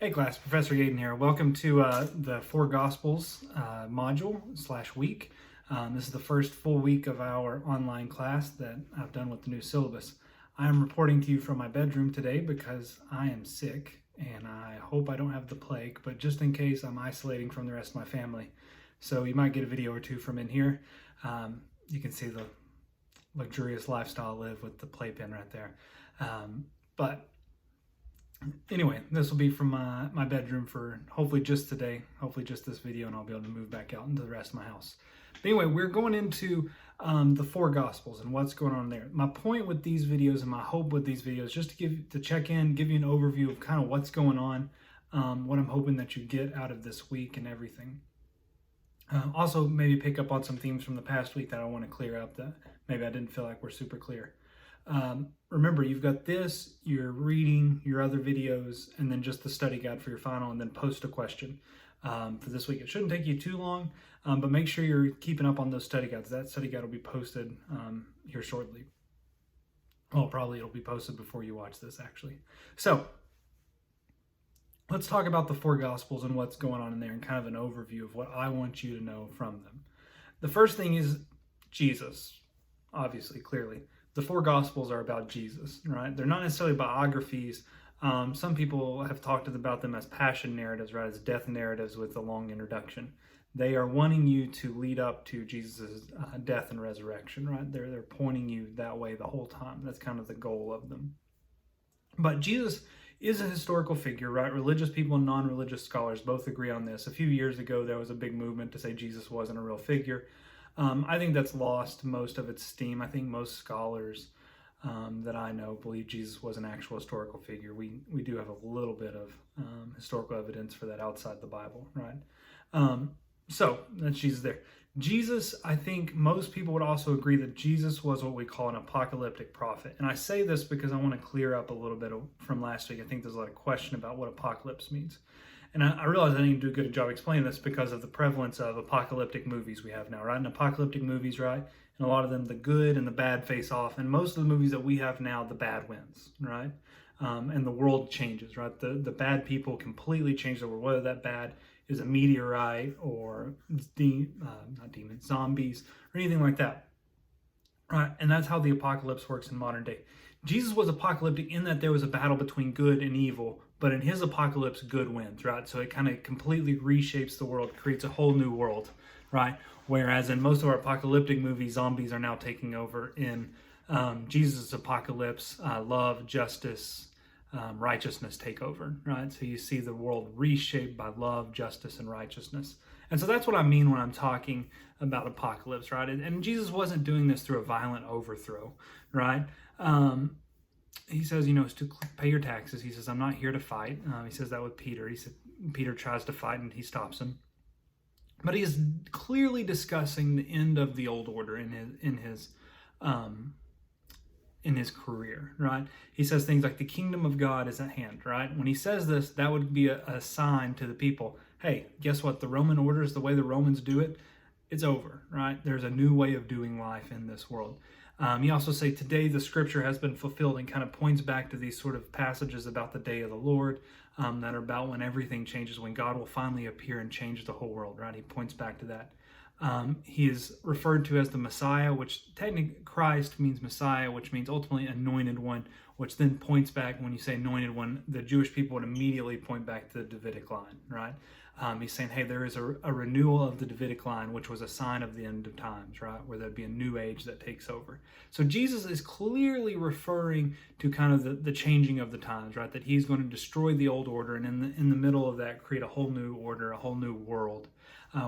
Hey class, Professor Yaden here. Welcome to the Four Gospels module / week. This is the first full week of our online class that I've done with the new syllabus. I am reporting to you from my bedroom today because I am sick and I hope I don't have the plague, but just in case, I'm isolating from the rest of my family. So you might get a video or two from in here. You can see the luxurious lifestyle I live with the playpen right there. But anyway, this will be from my bedroom for hopefully just today, hopefully just this video, and I'll be able to move back out into the rest of my house. But anyway, we're going into the four Gospels and what's going on there. My point with these videos and my hope with these videos, just to check in, give you an overview of kind of what's going on, what I'm hoping that you get out of this week and everything. Also, maybe pick up on some themes from the past week that I want to clear up that maybe I didn't feel like were super clear. Remember, you've got this, your reading, your other videos, and then just the study guide for your final, and then post a question for this week. It shouldn't take you too long, but make sure you're keeping up on those study guides. That study guide will be posted here shortly. Well, probably it'll be posted before you watch this, actually. So, let's talk about the four Gospels and what's going on in there and kind of an overview of what I want you to know from them. The first thing is Jesus, obviously, clearly. The four Gospels are about Jesus, right? They're not necessarily biographies. Some people have talked about them as passion narratives, right? As death narratives with a long introduction. They are wanting you to lead up to Jesus' death and resurrection, right? They're pointing you that way the whole time. That's kind of the goal of them. But Jesus is a historical figure, right? Religious people and non-religious scholars both agree on this. A few years ago, there was a big movement to say Jesus wasn't a real figure. I think that's lost most of its steam. I think most scholars that I know believe Jesus was an actual historical figure. We do have a little bit of historical evidence for that outside the Bible, right? So that's Jesus there. Jesus, I think most people would also agree that Jesus was what we call an apocalyptic prophet. And I say this because I want to clear up a little bit from last week. I think there's a lot of question about what apocalypse means. And I realize I didn't do a good job explaining this because of the prevalence of apocalyptic movies we have now, right? And apocalyptic movies, right? And a lot of them, the good and the bad face off. And most of the movies that we have now, the bad wins, right? And the world changes, right? The bad people completely change the world, whether that bad is a meteorite or not demons, zombies, or anything like that, right? And that's how the apocalypse works in modern day. Jesus was apocalyptic in that there was a battle between good and evil, but in his apocalypse, good wins, right? So it kind of completely reshapes the world, creates a whole new world, right? Whereas in most of our apocalyptic movies, zombies are now taking over. In Jesus' apocalypse, love, justice, righteousness take over, right? So you see the world reshaped by love, justice, and righteousness. And so that's what I mean when I'm talking about apocalypse, right? And Jesus wasn't doing this through a violent overthrow, right? He says, is to pay your taxes. He says, I'm not here to fight. He says that with Peter. He said Peter tries to fight and he stops him. But he is clearly discussing the end of the old order in his career, right? He says things like the kingdom of God is at hand, right? When he says this, that would be a sign to the people, hey, guess what? The Roman order is the way the Romans do it. It's over, right? There's a new way of doing life in this world. He also say today the scripture has been fulfilled, and kind of points back to these sort of passages about the day of the Lord that are about when everything changes, when God will finally appear and change the whole world, right? He points back to that. He is referred to as the Messiah, which technically Christ means Messiah, which means ultimately anointed one, which then points back, when you say anointed one, the Jewish people would immediately point back to the Davidic line, right? He's saying, hey, there is a renewal of the Davidic line, which was a sign of the end of times, right? Where there'd be a new age that takes over. So Jesus is clearly referring to kind of the changing of the times, right? That he's going to destroy the old order, and in the middle of that, create a whole new order, a whole new world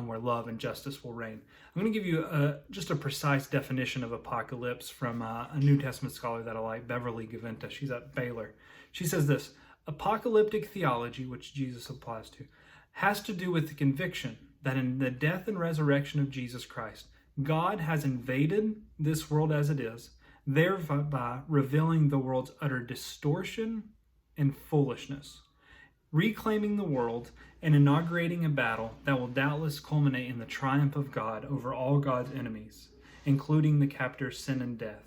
where love and justice will reign. I'm going to give you just a precise definition of apocalypse from a New Testament scholar that I like, Beverly Gaventa. She's at Baylor. She says this: apocalyptic theology, which Jesus applies to, has to do with the conviction that in the death and resurrection of Jesus Christ, God has invaded this world as it is, thereby revealing the world's utter distortion and foolishness, reclaiming the world and inaugurating a battle that will doubtless culminate in the triumph of God over all God's enemies, including the captor's sin and death.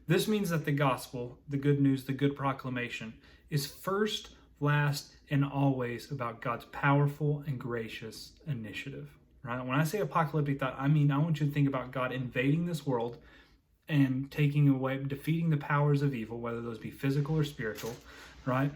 This means that the gospel, the good news, the good proclamation, is first, last, and always about God's powerful and gracious initiative. Right? When I say apocalyptic thought, I mean I want you to think about God invading this world and taking away, defeating the powers of evil, whether those be physical or spiritual, right?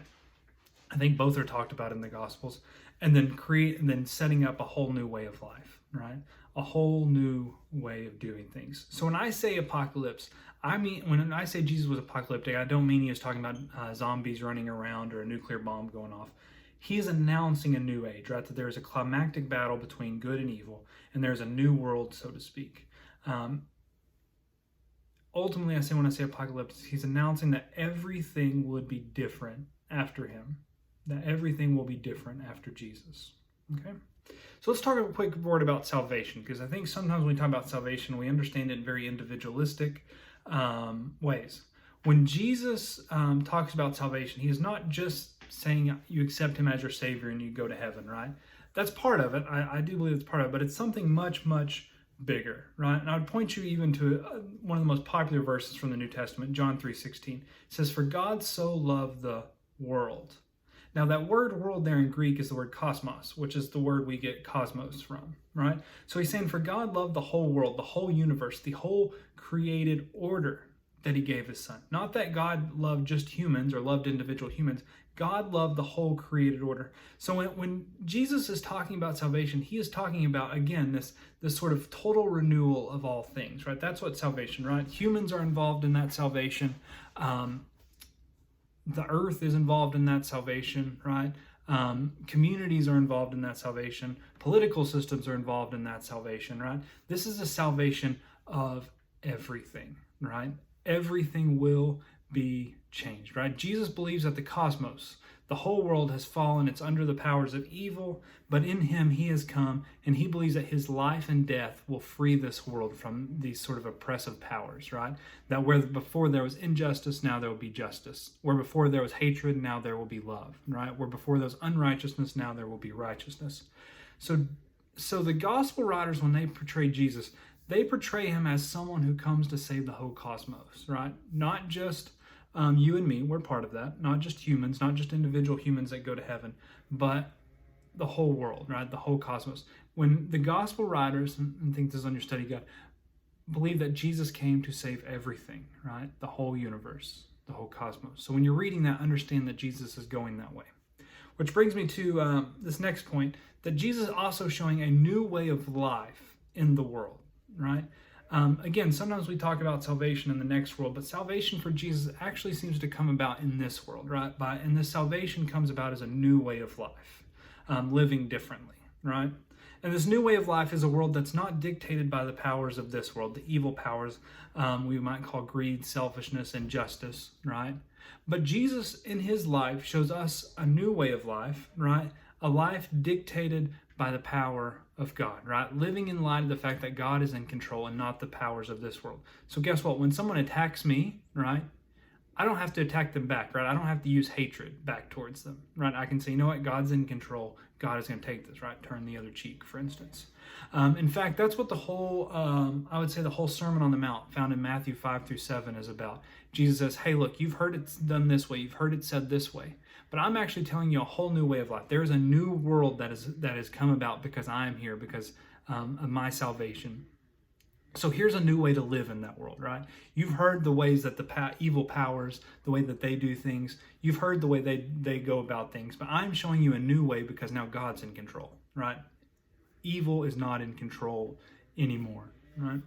I think both are talked about in the Gospels, and then setting up a whole new way of life, right? A whole new way of doing things. So when I say apocalypse, when I say Jesus was apocalyptic, I don't mean he was talking about zombies running around or a nuclear bomb going off. He is announcing a new age, right? That there is a climactic battle between good and evil, and there's a new world, so to speak. Ultimately, when I say apocalypse, he's announcing that everything would be different after him, that everything will be different after Jesus. Okay? So let's talk a quick word about salvation, because I think sometimes when we talk about salvation, we understand it in very individualistic ways. When Jesus talks about salvation, he is not just saying you accept him as your Savior and you go to heaven, right? That's part of it. I do believe it's part of it, but it's something much, much bigger, right? And I would point you even to one of the most popular verses from the New Testament, John 3:16. It says, "For God so loved the world." Now that word world there in Greek is the word cosmos, which is the word we get cosmos from, right? So he's saying, for God loved the whole world, the whole universe, the whole created order that he gave his son. Not that God loved just humans or loved individual humans. God loved the whole created order. So when Jesus is talking about salvation, he is talking about, again, this sort of total renewal of all things, right? That's what salvation, right? Humans are involved in that salvation. The earth is involved in that salvation, right? Communities are involved in that salvation. Political systems are involved in that salvation, right? This is a salvation of everything, right? Everything will be changed, right? Jesus believes that the cosmos, the whole world has fallen. It's under the powers of evil, but in him he has come, and he believes that his life and death will free this world from these sort of oppressive powers, right? That where before there was injustice, now there will be justice. Where before there was hatred, now there will be love, right? Where before there was unrighteousness, now there will be righteousness. So the gospel writers, when they portray Jesus, they portray him as someone who comes to save the whole cosmos, right? Not just you and me, we're part of that. Not just humans, not just individual humans that go to heaven, but the whole world, right? The whole cosmos. When the gospel writers, and think this is on your study guide, believe that Jesus came to save everything, right? The whole universe, the whole cosmos. So when you're reading that, understand that Jesus is going that way. Which brings me to this next point, that Jesus is also showing a new way of life in the world, right? Again, sometimes we talk about salvation in the next world, but salvation for Jesus actually seems to come about in this world, right? And this salvation comes about as a new way of life, living differently, right? And this new way of life is a world that's not dictated by the powers of this world, the evil powers we might call greed, selfishness, injustice, right? But Jesus in his life shows us a new way of life, right? A life dictated by the power of God, right? Living in light of the fact that God is in control and not the powers of this world. So guess what? When someone attacks me, right, I don't have to attack them back, right? I don't have to use hatred back towards them, right? I can say, you know what? God's in control. God is going to take this, right? Turn the other cheek, for instance. In fact, that's what the whole, I would say the whole Sermon on the Mount found in Matthew 5-7 is about. Jesus says, hey, look, you've heard it done this way. You've heard it said this way. But I'm actually telling you a whole new way of life. There is a new world that has come about because I am here, because of my salvation. So here's a new way to live in that world, right? You've heard the ways that the evil powers, the way that they do things. You've heard the way they go about things. But I'm showing you a new way because now God's in control, right? Evil is not in control anymore, right?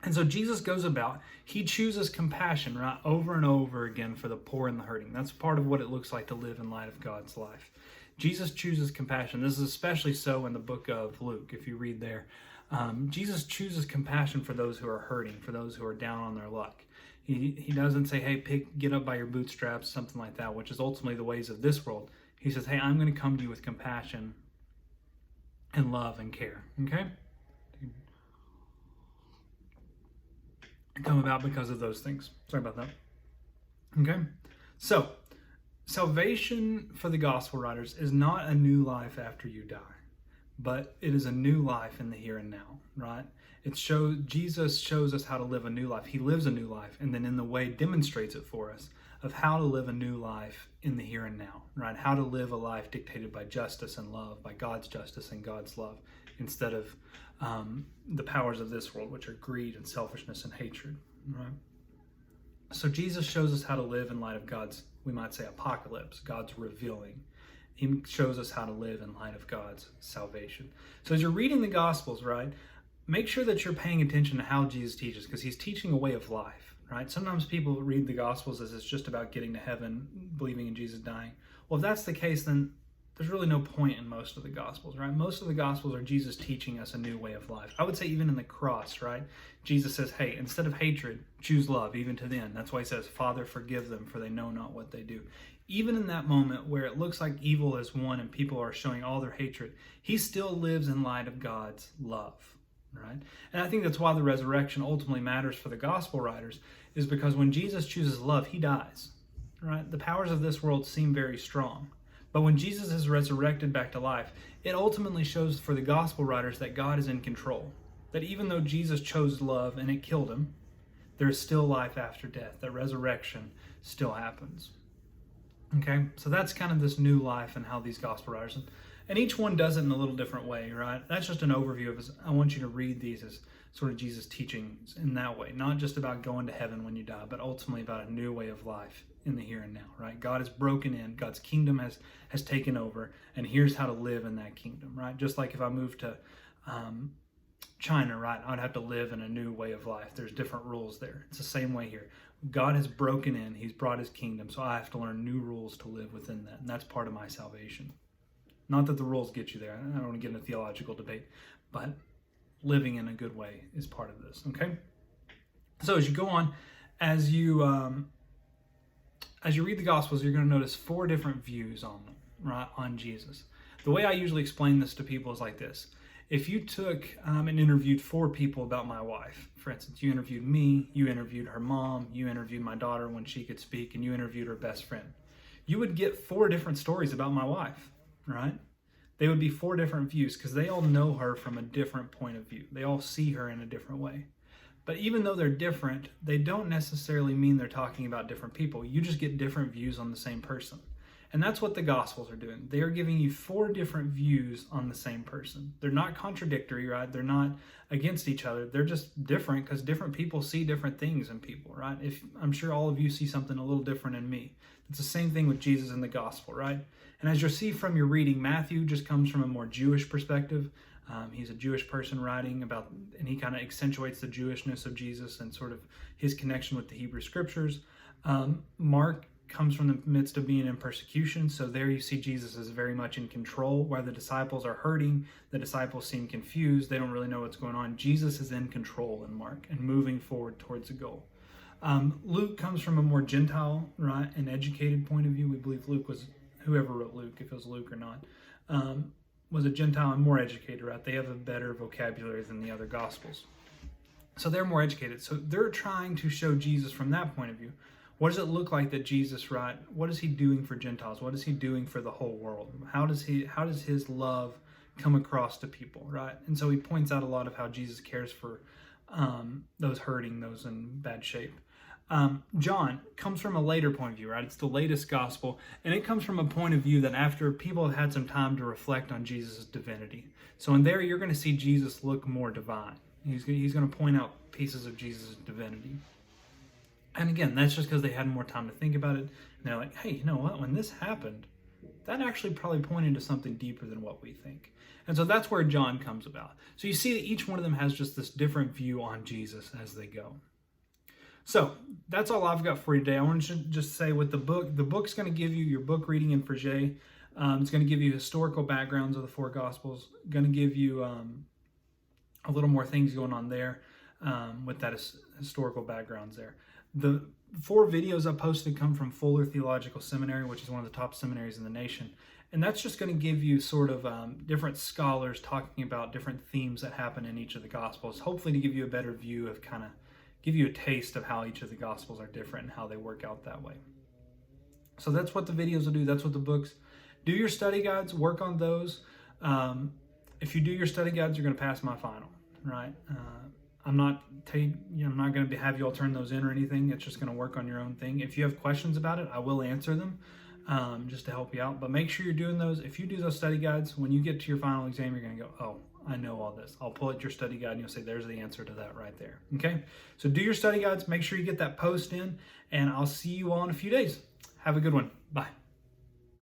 And so Jesus goes about, he chooses compassion, right, over and over again for the poor and the hurting. That's part of what it looks like to live in light of God's life. Jesus chooses compassion. This is especially so in the book of Luke, if you read there. Jesus chooses compassion for those who are hurting, for those who are down on their luck. He doesn't say, hey, get up by your bootstraps, something like that, which is ultimately the ways of this world. He says, hey, I'm going to come to you with compassion and love and care, okay? Come about because of those things. Sorry about that. Okay? So, salvation for the gospel writers is not a new life after you die, but it is a new life in the here and now, right? Jesus shows us how to live a new life. He lives a new life, and then in the way demonstrates it for us of how to live a new life in the here and now, right? How to live a life dictated by justice and love, by God's justice and God's love, instead of the powers of this world, which are greed and selfishness and hatred, right? So Jesus shows us how to live in light of God's, we might say, apocalypse, God's revealing. He shows us how to live in light of God's salvation. So as you're reading the Gospels, right, make sure that you're paying attention to how Jesus teaches, because he's teaching a way of life, right? Sometimes people read the Gospels as it's just about getting to heaven, believing in Jesus dying. Well, if that's the case, then there's really no point in most of the Gospels, right? Most of the Gospels are Jesus teaching us a new way of life. I would say even in the cross, right? Jesus says, hey, instead of hatred, choose love, even to the end. That's why he says, Father, forgive them, for they know not what they do. Even in that moment where it looks like evil has won and people are showing all their hatred, he still lives in light of God's love. Right? And I think that's why the resurrection ultimately matters for the gospel writers, is because when Jesus chooses love, he dies. Right? The powers of this world seem very strong. But when Jesus is resurrected back to life, it ultimately shows for the gospel writers that God is in control. That even though Jesus chose love and it killed him, there is still life after death. That resurrection still happens. Okay? So that's kind of this new life and how these gospel writers... And each one does it in a little different way, right? That's just an overview of it. I want you to read these as sort of Jesus' teachings in that way. Not just about going to heaven when you die, but ultimately about a new way of life in the here and now, right? God has broken in. God's kingdom has taken over. And here's how to live in that kingdom, right? Just like if I moved to China, right? I'd have to live in a new way of life. There's different rules there. It's the same way here. God has broken in. He's brought his kingdom. So I have to learn new rules to live within that. And that's part of my salvation. Not that the rules get you there. I don't want to get into a theological debate, but living in a good way is part of this, okay? So as you go on, as you read the Gospels, you're going to notice 4 different views on them, right, on Jesus. The way I usually explain this to people is like this. If you took and interviewed 4 people about my wife, for instance, you interviewed me, you interviewed her mom, you interviewed my daughter when she could speak, and you interviewed her best friend, you would get 4 different stories about my wife. Right? They would be 4 different views because they all know her from a different point of view. They all see her in a different way. But even though they're different, they don't necessarily mean they're talking about different people. You just get different views on the same person. And that's what the Gospels are doing. They are giving you 4 different views on the same person. They're not contradictory, right? They're not against each other. They're just different because different people see different things in people, right? I'm sure all of you see something a little different in me. It's the same thing with Jesus in the Gospel, right? And as you'll see from your reading, Matthew just comes from a more Jewish perspective. He's a Jewish person writing about, and he kind of accentuates the Jewishness of Jesus and sort of his connection with the Hebrew Scriptures. Mark comes from the midst of being in persecution, so there you see Jesus is very much in control. While the disciples are hurting, the disciples seem confused, they don't really know what's going on. Jesus is in control in Mark and moving forward towards a goal. Luke comes from a more Gentile, right, and educated point of view. We believe Luke was, whoever wrote Luke, if it was Luke or not, was a Gentile and more educated, right? They have a better vocabulary than the other Gospels. So they're more educated. So they're trying to show Jesus from that point of view. What does it look like that Jesus, right? What is he doing for Gentiles? What is he doing for the whole world? How does his love come across to people, right? And so he points out a lot of how Jesus cares for those hurting, those in bad shape. John comes from a later point of view, right? It's the latest gospel, and it comes from a point of view that after people have had some time to reflect on Jesus' divinity. So in there, you're going to see Jesus look more divine. He's going to point out pieces of Jesus' divinity. And again, that's just because they had more time to think about it. And they're like, hey, you know what? When this happened, that actually probably pointed to something deeper than what we think. And so that's where John comes about. So you see that each one of them has just this different view on Jesus as they go. So that's all I've got for you today. I want to just say with the book's going to give you your book reading in Frege. It's going to give you historical backgrounds of the 4 Gospels. Going to give you a little more things going on there with that historical backgrounds there. The 4 videos I posted come from Fuller Theological Seminary, which is one of the top seminaries in the nation. And that's just going to give you sort of different scholars talking about different themes that happen in each of the Gospels, hopefully to give you a better view of kind of give you a taste of how each of the Gospels are different and how they work out that way. So that's what the videos will do. That's what the books do. Your study guides, work on those. If you do your study guides, you're going to pass my final, right? I'm not going to have you all turn those in or anything. It's just going to work on your own thing. If you have questions about it, I will answer them just to help you out. But make sure you're doing those. If you do those study guides, when you get to your final exam, you're going to go, oh, I know all this. I'll pull out your study guide and you'll say, there's the answer to that right there. Okay? So do your study guides. Make sure you get that post in, and I'll see you all in a few days. Have a good one. Bye.